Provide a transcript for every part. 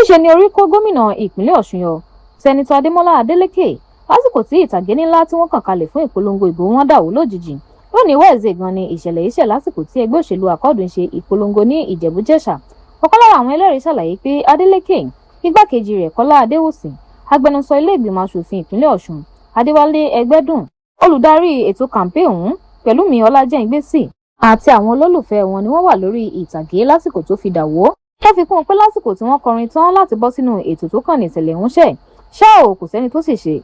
níṣe ni orí kó gómìnà ìpínlẹ̀ Ọ̀ṣun yọ sẹ́nitọ́ Adémọ́lá Adélékè lásìkò tí ìtàgé ńlá tí wọ́n kàn kalẹ̀ fún ìpolongo ìbò wọn dàwó lójijì. Lónìí Wednesday gan ni ìṣẹ̀lẹ̀ yìí ṣẹ̀ lásìkò tí ẹgbẹ́ òṣèlú Akọ́ọ̀dù ń ṣe ìpolongo ní Ìjẹ̀bú-Jẹ̀ṣà. Ọ̀kan lára àwọn ẹlẹ́rìí ṣàlàyé pé Adélékè, igbákejì rẹ̀ Kọ́lá Adéwùsì, agbẹnusọ ilé ìgbìmọ̀ aṣòfin ìpínlẹ̀ Ọ̀ṣun Adéwálé Ẹgbẹ́dùn, olùdarí ètò kàǹpé ọ̀hún Pẹ̀lúmi Ọlájẹ́ngbèsì àti àwọn olólùfẹ́ wọn ni wọ́n wà lórí ìtàgé lásìkò tó fi dàwó. Wọ́n fi kún un pé lásìkò tí wọ́n kọrin tán láti bọ́ sínú ètò tó kàn ní ìṣẹ̀lẹ̀ ń ṣẹ̀, ṣá ò kò sẹ́ni tó sì ṣe.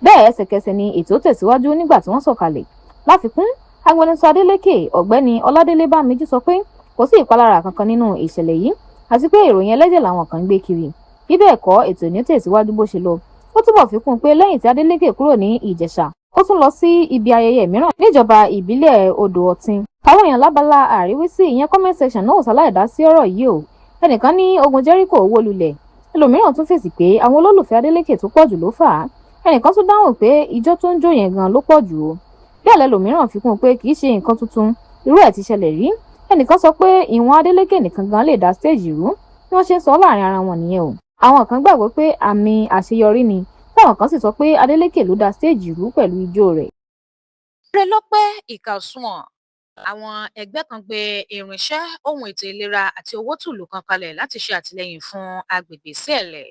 Bẹ́ẹ̀ ẹsẹ̀kẹsẹ̀ ni ètò tẹ̀síwájú nígbà tí wọ́n sọ̀kalẹ̀. Láfikún, agbẹnusọ Adélékè Ọ̀gbẹ́ni Ọládélé Bámijí sọ pé kò sí ìpalára kankan nínú ìṣẹ̀lẹ̀ yìí àti pé ìròyìn ẹlẹ́jẹ̀ làwọn kan ń gbé kiri. Bí bẹ́ẹ̀ kọ́, ètò ní tẹ̀síwájú bó ṣe lọ. Ó túbọ̀ fi kún un pé lẹ́yìn tí Adélékè kúrò ní Ìjẹ̀ṣà, ó tún lọ sí ibi ayẹyẹ mìíràn níjọba ìbílẹ̀ Odò Ọ̀tin. Àwọn èèyàn lábala àríwísí ìyẹn comment section náà ṣaláìdá sí ọ̀rọ̀ yìí o. Ẹnìkan ní ogun Jẹ́ríkò wó lulẹ̀. Ẹlòmíràn tún fèsì pé àwọn olólùfẹ́ Adélékè tó pọ̀jù ló fà á. Ẹnìkan tún dáhùn pé ijó tó ń jó yẹn gan ló pọ̀jù o. Bẹ́ẹ̀ lẹ́lòmíràn fi kún un pé kì í ṣe nǹkan tuntun, irú ẹ̀ ti ṣẹlẹ̀ rí. Ẹnìkan sọ pé ìwọ̀n Adélékè nìkan gan lè dá stage rú, bí wọ́n ṣe ń sọ láàrin ara wọn nìyẹn o. Àwọn kan gbàgbọ́ pé àmì àṣeyọrí ni, táwọn kan sì sọ pé Adélékè ló dá stage rú pẹ̀lú ijó rẹ̀. Ire ló pé ìkà òṣùwọ̀n. Àwọn ẹgbẹ́ kan gbé irinṣẹ́ ohun ètò ìlera àti owó tùlù kan kalẹ̀ láti ṣe àtìlẹ́yìn fún agbègbè Sẹ́ẹ̀lẹ̀.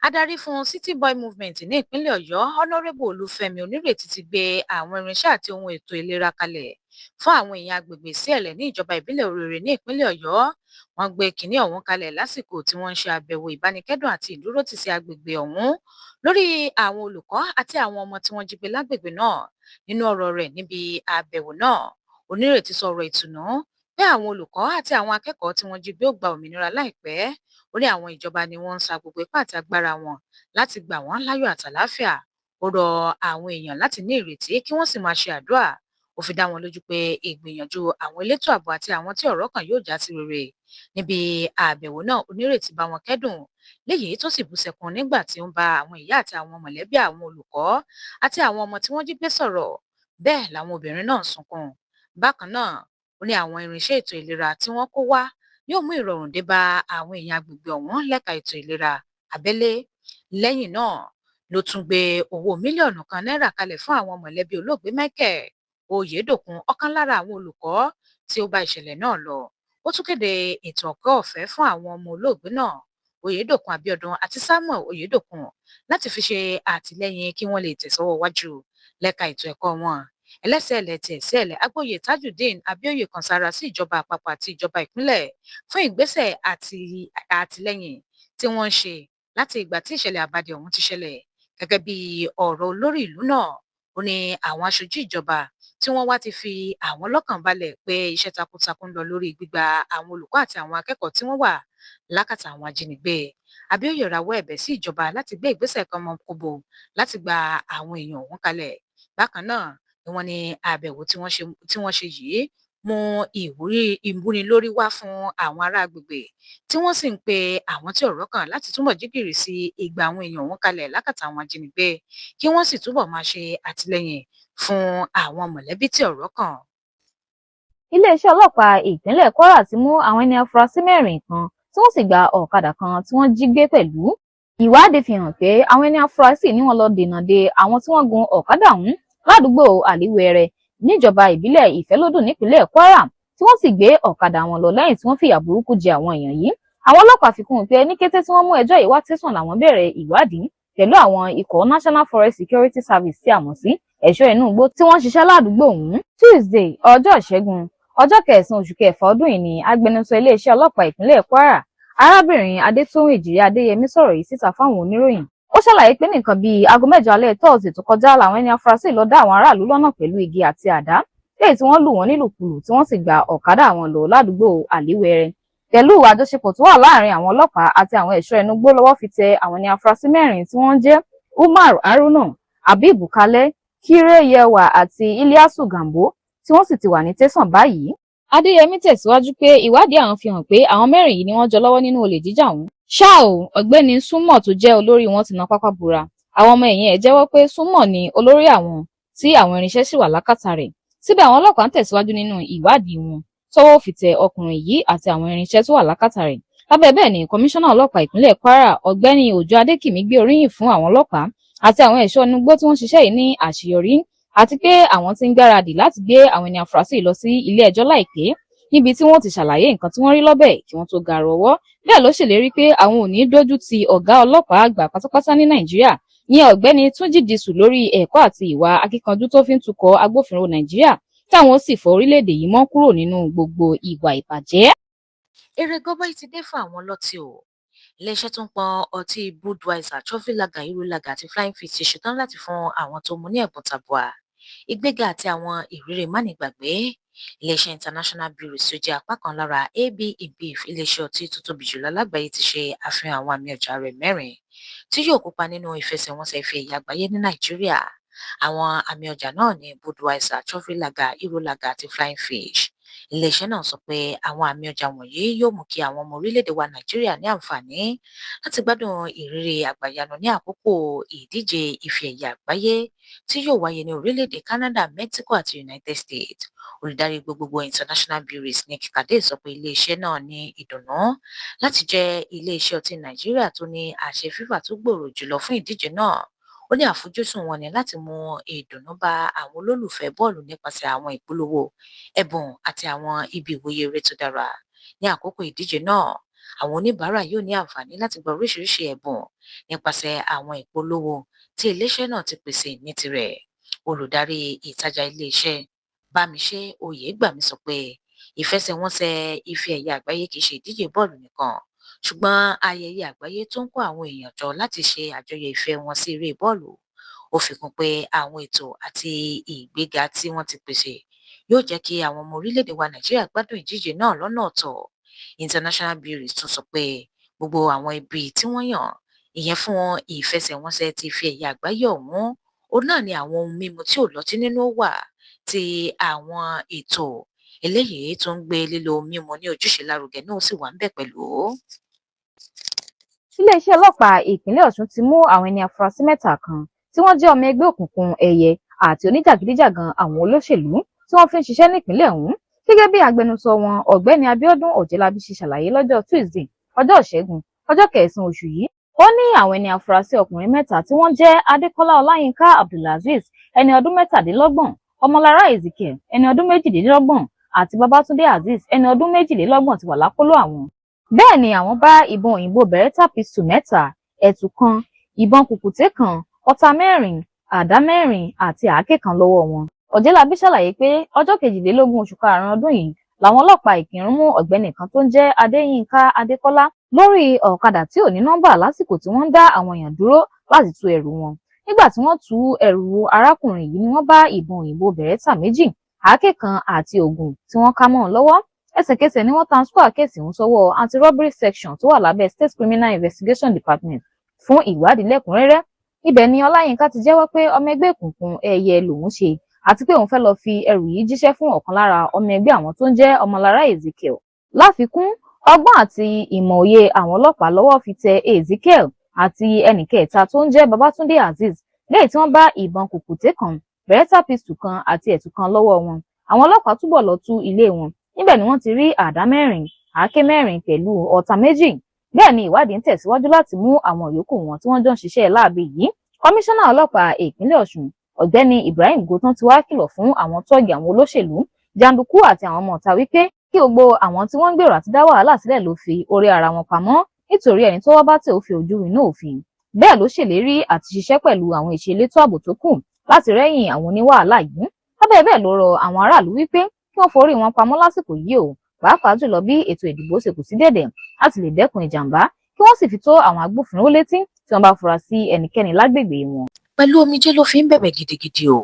Adarí fún City Boy Movement ní ìpínlẹ̀ Ọ̀yọ́ Honorable Olúfẹ́mi Onírètí ti gbé àwọn irinṣẹ́ àti ohun ètò ìlera kalẹ̀ fún àwọn èèyàn agbègbè Sẹ́ẹ̀lẹ̀ ní ìjọba ìbílẹ̀ Òrèrè ní ìpínlẹ̀ Ọ̀yọ́. Wọ́n gbé kinní ọ̀hún kalẹ̀ lásìkò tí wọ́n ń ṣe àbẹ̀wò ìbánikẹ́dùn àti ìdúrótì sí agbègbè ọ̀hún lórí àwọn olùkọ́ àti àwọn ọmọ tí wọ́n jí gbé lágbègbè náà. Nínú ọ̀rọ̀ rẹ̀ níbi àbẹ̀wò náà, Onírètí sọ̀rọ̀ ìtùnú pé àwọn olùkọ́ àti àwọn akẹ́kọ̀ọ́ tí wọ́n jí gbé ó gba òmìnira láìpẹ́. Ó ní àwọn ìjọba ni wọ́n ń sa gbogbo ipá àti agbára wọn láti gbà wọ́n láyọ̀ àtàláfíà. Ó rọ àwọn èèyàn láti ní ìrètí kí wọ́n sì máa ṣe àdúrà. Ó fi dá wọn lójú pé ìgbìyànjú àwọn elétò ààbò àti àwọn tí ọ̀rọ̀ kàn yóò já sí rere. Níbi àbẹ̀wò náà, Onírètí bá wọn kẹ́dùn léyìí tó sì bú sẹ́kún nígbà tí ó ń bá àwọn ìyá àti àwọn mọ̀lẹ́bí àwọn olùkọ́ àti àwọn ọmọ tí wọ́n jí gbé sọ̀rọ̀. Bẹ́ẹ̀ làwọn obìnrin náà sunkún. Bákan náà, ó ní àwọn irinṣẹ́ ètò ìlera tí wọ́n kó wá yóò mú ìrọ̀rùn dé bá àwọn èèyàn agbègbè ọ̀hún lẹ́ka ètò ìlera abẹ́lé. Lẹ́yìn náà ló tún gbé owó mílíọ̀nù kan náírà kalẹ̀ fún àwọn mọ̀lẹ́bí olóògbé Michael Oyèdòkun, ọ̀kan lára àwọn olùkọ́ tí ó bá ìṣẹ̀lẹ̀ náà lọ. Ó tún kéde ètò ẹ̀kọ́ ọ̀fẹ́ fún àwọn ọmọ olóògbé náà, Oyèdòkun Abíọ́dún àti Samuel Oyèdòkun, láti fi ṣe àtìlẹ́yìn kí wọ́n lè tẹ̀sọ́wọ́ wájú lẹ́ka ètò ẹ̀kọ́ wọn. Ẹlẹ́sẹ̀lẹ̀ ti Sẹ́ẹ̀lẹ̀ Agbóyè Tajudeen Abíóyè kan sára sí ìjọba àpapọ̀ àti ìjọba ìpínlẹ̀ fún ìgbésẹ̀ àti àtìlẹ́yìn tí wọ́n ń ṣe láti ìgbà tí ìṣẹ̀lẹ̀ àbádì ọ̀hún ti ṣẹlẹ̀. Gẹ́gẹ́ bí ọ̀rọ̀ olórí ìlú náà, ó ní àwọn aṣojú ìjọba tí wọ́n wá ti fi àwọn lọ́kàn balẹ̀ pé iṣẹ́ takuntakun ń lọ lórí gbígba àwọn olùkọ́ àti àwọn akẹ́kọ̀ọ́ tí wọ́n wà lákàtà àwọn ajínigbé. Abíóyè rawọ́ ẹ̀bẹ̀ sí ìjọba láti gbé ìgbésẹ̀ kan mọ́kóbó láti gba àwọn èèyàn ọ̀hún kalẹ̀. Bákan náà ni wọ́n ní àbẹ̀wò tí wọ́n ṣe yìí mú ìwúnilórí wá fún àwọn ará agbègbè tí wọ́n sì ń pe àwọn tí ọ̀rọ̀ kàn láti túbọ̀ jígìrì sí ìgbà àwọn èèyàn ọ̀hún kalẹ̀ lákàtà àwọn ajínigbé, kí wọ́n sì túbọ̀ máa ṣe àtìlẹ́yìn fún àwọn mọ̀lẹ́bí tí ọ̀rọ̀ kàn. Iléeṣẹ́ ọlọ́pàá ìpínlẹ̀ Kwara ti mú àwọn ẹni afurasí mẹ́rin kan tí wọ́n sì gba ọ̀kadà kan tí wọ́n jí gbé pẹ̀lú. Ìwádìí fi hàn pé àwọn ẹni afurasí ní wọ́n lọ dènà de àwọn tí wọ́n gun ọ̀kadà ọ̀hún ládùúgbò Àlíwẹ̀rẹ̀ níjọba ìbílẹ̀ Ìfẹ́lódùn nípínlẹ̀ Kwara, tí wọ́n sì gbé ọ̀kadà wọn lọ lẹ́yìn tí wọ́n fìyà burúkú jẹ àwọn èèyàn yìí. Àwọn ọlọ́pàá fi kún un pé ní kété tí wọ́n mú ẹjọ́ yìí wá tẹ̀sán làwọn bẹ̀rẹ̀ ìwádìí pẹ̀lú àwọn ikọ̀ National Forest Security Service tí a mọ̀ sí ẹ̀ṣọ́ inú igbó tí wọ́n ṣiṣẹ́ ládùúgbò ọ̀hún. Tuesday ọjọ́ ìṣẹ́gun ọjọ́ 9 oṣù kẹfà ọdún yìí ni agbẹnusọ iléeṣẹ́ ọlọ́pàá ìpínlẹ̀ Kwara arábìnrin Adétóhùn Èjìrè Adéyẹmí sọ̀rọ̀ yìí síta fáwọn oníròyìn. Ó ṣàlàyé pé nìkan bíi aago mẹ́jọ alẹ́ Thursday tó kọjá làwọn ẹni afurasí lọ dá àwọn aráàlú lọ́nà pẹ̀lú igi àti àdá lẹ́yìn tí wọ́n lù wọ́n nílùkulù tí wọ́n sì gba ọ̀kadà wọn lọ ládùúgbò Àlíwẹ̀rẹ̀. Pẹ̀lú àjọṣepọ̀ tó wà láàrin àwọn ọlọ́pàá àti àwọn ẹ̀ṣọ́ inú igbó lọ́wọ́ fi tẹ àwọn ẹni afurasí mẹ́rin tí wọ́n jẹ́ Umar Haruna, Habib Kalẹ̀, Kire Yewa àti Ilyasu Gambo, tí wọ́n sì ti wà ní tẹ̀sán báyìí. Adéyẹmí tẹ̀síwájú pé ìwádìí àwọn fi hàn pé àwọn mẹ́rin yìí ni wọ́n jọ lọ́wọ́ nínú olè jíjà ọ̀hún. Ṣá o, ọ̀gbẹ́ni Súnmọ̀ tó jẹ́ olórí wọn ti na pápá bora. Àwọn ọmọ ẹ̀yìn ẹ̀ jẹ́wọ́ pé Súnmọ̀ ni olórí àwọn tí àwọn irinṣẹ́ sì wà lákàtà rẹ̀. Síbẹ̀ àwọn ọlọ́pàá ń tẹ̀síwájú nínú ìwádìí wọn tọ́wọ́ fi tẹ ọkùnrin yìí àti àwọn irinṣẹ́ tó wà lákàtà rẹ̀. lábẹ́ bẹ́ẹ̀ ni kọmíṣánná ọlọ́pàá ìpínlẹ̀ Kwara ọ̀gbẹ́ni Òjó Adékìmí gbé oríyìn fún àwọn ọlọ́pàá àti àwọn ẹ̀ṣọ́ inúgbó tí wọ́n ṣiṣẹ́ yìí ní àṣeyọrí àti pé àwọn ti ń gbáradì láti gbé àwọn ẹni afurasí lọ sí ilé ẹjọ́ láìpẹ́ níbi tí wọ́n ti ṣàlàyé nǹkan tí wọ́n rí lọ́bẹ̀ kí wọ́n tó gàrò ọwọ́. Bẹ́ẹ̀ ló ṣèlérí pé àwọn ò ní dójú ti ọ̀gá ọlọ́pàá àgbà pátápátá ní Nàìjíríà ìyẹn ọ̀gbẹ́ni Túnjí Dìsù lórí ẹ̀kọ́ àti ìwà akíkanjú tó fi ń tukọ̀ agbófinró Nàìjíríà táwọn sì fọ orílẹ̀-èdè yìí mọ́ kúrò nínú gbogbo ìwà ìbàjẹ́. Èrè gọbọi ti dé fún àwọn ọlọ́tí o. Iléeṣẹ́ tó ń pọn ọtí Budweiser, Trophy Lager, Hero Lager àti Flying Fish ti ṣetán láti fún àwọn tó mu ní ẹ̀bùn tabua, ìgbéga àti àwọn ìrírí mánigbàgbé. Iléeṣẹ́ International Breweries tó jẹ́ apá kan lára AB InBev, iléeṣẹ́ ọtí tó tóbi jùlọ lágbàáyé, ti ṣe àfihàn àwọn àmì ọjà rẹ̀ 4 tí yóò kópa nínú ìfẹsẹ̀wọnsẹ̀ ife ẹ̀yẹ àgbáyé ní Nàìjíríà. Àwọn àmì ọjà náà ní Budweiser, Trophy Lager, Hero Lager àti Flying Fish. Iléeṣẹ́ náà sọ pé àwọn àmì ọjà wọ̀nyí yóò mú kí àwọn ọmọ orílẹ̀-èdè wa Nàìjíríà ní àǹfààní láti gbádùn ìrírí àgbàyanu ní àkókò ìdíje ife ẹ̀yẹ àgbáyé tí yóò wáyé ní orílẹ̀-èdè Canada, Mexico àti United States. Olùdarí gbogbogbò International Breweries Nick Kade sọ pé iléeṣẹ́ náà ní ìdùnnú láti jẹ́ iléeṣẹ́ ọtí Nàìjíríà tó ní àṣẹ FIFA tó gbòòrò jùlọ fún ìdíje náà. Ó ní àfojúsùn wọn ni láti mú ìdùnnú bá àwọn olólùfẹ́ bọ́ọ̀lù nípasẹ̀ àwọn ìpolówó, ẹ̀bùn àti àwọn ibi ìwòye eré tó dára. Ní àkókò ìdíje náà, àwọn oníbàárà yóò ní àǹfààní láti gba oríṣiríṣi ẹ̀bùn nípasẹ̀ àwọn ìpolówó tí iléeṣẹ́ náà ti pèsè ní tirẹ̀. Olùdarí ìtajà iléeṣẹ́ Bámiṣé Oyègbàmí sọ pé ìfẹsẹ̀wọnsẹ̀ ife ẹ̀yẹ àgbáyé kìí ṣe ìdíje bọ́ọ̀lù nìkan, ṣùgbọ́n ayẹyẹ àgbáyé tó ń kó àwọn èèyàn jọ láti ṣe àjọyọ̀ ìfẹ́ wọn sí eré bọ́ọ̀lù. Ó fi kún pé àwọn ètò àti ìgbéga tí wọ́n ti pèsè yóò jẹ́ kí àwọn ọmọ orílẹ̀-èdè wa Nàìjíríà gbádùn ìdíje náà lọ́nà ọ̀tọ̀. International Breweries tún sọ pé gbogbo àwọn ibi tí wọ́n yàn ìyẹn fún ìfẹsẹ̀wọnsẹ̀ ti ife ẹ̀yẹ àgbáyé ọ̀hún, òun náà ni àwọn ohun mímu tí ò lọ́tí nínú wà, tí àwọn ètò eléyìí tó ń gbé lílo mímu ní ojúṣe lárugẹ náà sì wà ńbẹ̀ pẹ̀lú. Iléeṣẹ́ ọlọ́pàá ìpínlẹ̀ Ọ̀ṣun ti mú àwọn ẹni afurasí 3 kan tí wọ́n jẹ́ ọmọ ẹgbẹ́ òkùnkùn ẹ̀yẹ àti oníjàgídíjàgan àwọn olóṣèlú tí wọ́n fi ń ṣiṣẹ́ nípìnlẹ̀ ọ̀hún. Gẹ́gẹ́ bí agbẹnusọ wọn ọ̀gbẹ́ni Abíọ́dún Ọ̀jẹ́lábí ṣe ṣàlàyé lọ́jọ́ Tuesday ọjọ́ Ìṣẹ́gun ọjọ́ 9 oṣù yìí, ó ní àwọn ẹni afurasí ọkùnrin 3 tí wọ́n jẹ́ Adékọ́lá Ọláyínká Abdulazeez ẹni ọdún 27, Ọmọlára Ezekiel ẹni ọdún 28 àti Babátúndé Azeez ẹni ọdún 22 ti wà lákọlò àwọn. Bẹ́ẹ̀ ni àwọn bá ìbọn òyìnbó Beretta pistol 3, ẹ̀tù kan, ìbọn kùkùté kan, ọta 4, àdá 4 àti àáké kan lọ́wọ́ wọn. Ọ̀jẹ́lábí ṣàlàyé pé ọjọ́ 22 oṣù karùn-ún ọdún yìí làwọn ọlọ́pàá Ìkìrun mú ọ̀gbẹ́ni kan tó ń jẹ́ Adéyínká Adékọ́lá lórí ọ̀kadà tí ò ní nọ́mbà lásìkò tí wọ́n ń dá àwọn èèyàn dúró láti tú ẹrù wọn. Nígbà tí wọ́n tú ẹrù arákùnrin yìí ni wọ́n bá ìbọn òyìnbó Beretta 2, àáké kan àti ògùn tí wọ́n ká mọ́ ọn lọ́wọ́. Ẹsẹ̀kẹsẹ̀ ni wọ́n transfer kéèsì ń sọ́wọ́ anti-robbery section tó wà lábẹ́ State Criminal Investigation Department fún ìwádìí lẹ́kùnrẹ́rẹ́. Ibẹ̀ ni Ọláyínká ti jẹ́wọ́ pé ọmọ ẹgbẹ́ òkùnkùn ẹ̀yẹ lòun ṣe àti pé òun fẹ́ lọ fi ẹrù yìí jíṣẹ́ fún ọ̀kan lára ọmọ ẹgbẹ́ àwọn tó ń jẹ́ Ọmọlára Ezekiel. Láfikún, ọgbọ́n àti ìmọ̀ òye àwọn ọlọ́pàá lọ́wọ́ fi tẹ Ezekiel àti ẹnì kẹta tó ń jẹ́ Babátúndé Azeez lẹ́yìn tí wọ́n bá ìbọn kùkùté kan, Beretta pistol kan àti ẹ̀tù kan lọ́wọ́ wọn. Àwọn ọlọ́pàá túbọ̀ lọ tú ilé wọn. Níbẹ̀ ni wọ́n ti rí àdá 4, àáké 4 pẹ̀lú ọta 2. Bẹ́ẹ̀ ni ìwádìí ń tẹ̀síwájú láti mú àwọn yòókù wọn tí wọ́n jọ ń ṣiṣẹ́ láabi yìí. Kọmíṣánná ọlọ́pàá ìpínlẹ̀ Ọ̀ṣun ọ̀gbẹ́ni Ibrahim Gotan ti wá kìlọ̀ fún àwọn tọ́ọ̀gì àwọn olóṣèlú, jàǹdùkú àti àwọn ọmọ ọ̀tá wípé kí gbogbo àwọn tí wọ́n ń gbèrò àti dá wàhálà sílẹ̀ ló fi orí ara wọn pamọ́ nítorí ẹni tó wá bá tẹ̀ ó fi ojú inú òfin. Bẹ́ẹ̀ ló ṣèlérí àti ṣiṣẹ́ pẹ̀lú àwọn ìṣe elétò ààbò tó kù láti rẹ́yìn àwọn oníwàhálà yìí. Lábẹ́ bẹ́ẹ̀ ló rọ àwọn aráàlú wípé kí wọ́n forí wọn pamọ́ lásìkò yìí o, pàápàá jùlọ bí ètò ìdìbò ṣe kù sí dẹ̀dẹ̀ láti lè dẹ́kun ìjàmbá, kí wọ́n sì fi tó àwọn agbófinró létí tí wọ́n bá fura sí ẹnikẹ́ni lágbègbè wọn. Pẹ̀lú omijé ló fi ń bẹ̀bẹ̀ gidigidi o.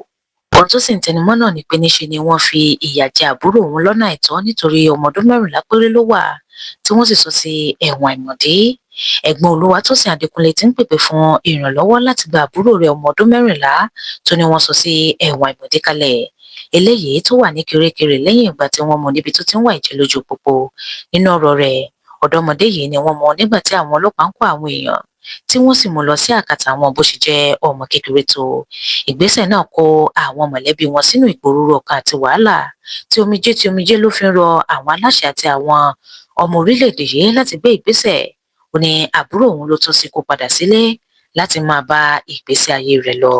Ohun tó sì ń tẹnumọ́ náà ni pé níṣe ni wọ́n fi ìyà jẹ àbúrò òun lọ́nà àìtọ́ nítorí ọmọ ọdún 14 péré ló wà tí wọ́n sì sọ sí ẹ̀wọ̀n àìmọ̀dé. Ẹ̀gbọ́n Olúwatósìn Adékúnlé ti ń pèpè fún ìrànlọ́wọ́ láti gba àbúrò rẹ̀ ọmọ ọdún 14 tó ní wọ́n sọ sí ẹ̀wọ̀n àìmọ̀dé kalẹ̀. Eléyìí tó wà ní Kirikiri lẹ́yìn ìgbà tí wọ́n mú níbi tó ti ń wá ìjẹ lójú pópó. Nínú ọ̀rọ̀ rẹ̀, ọ̀dọ́mọdé yìí ni wọ́n mú nígbà tí àwọn ọlọ́pàá ń kó àwọn èèyàn tí wọ́n sì mú lọ sí àkàtà àwọn bó ṣe jẹ́ ọmọ kékeré tó. Ìgbésẹ̀ náà kó àwọn mọ̀lẹ́bí wọn sínú ìpòrúurú ọkàn àti wàhálà tí omijé ló fi ń rọ àwọn aláṣẹ àti àwọn ọmọ orílẹ̀-èdè yìí láti gbé ìgbésẹ̀. Ó ní àbúrò òun ló tọ́ sí kó padà sílé láti máa bá ìgbésí ayé rẹ̀ lọ.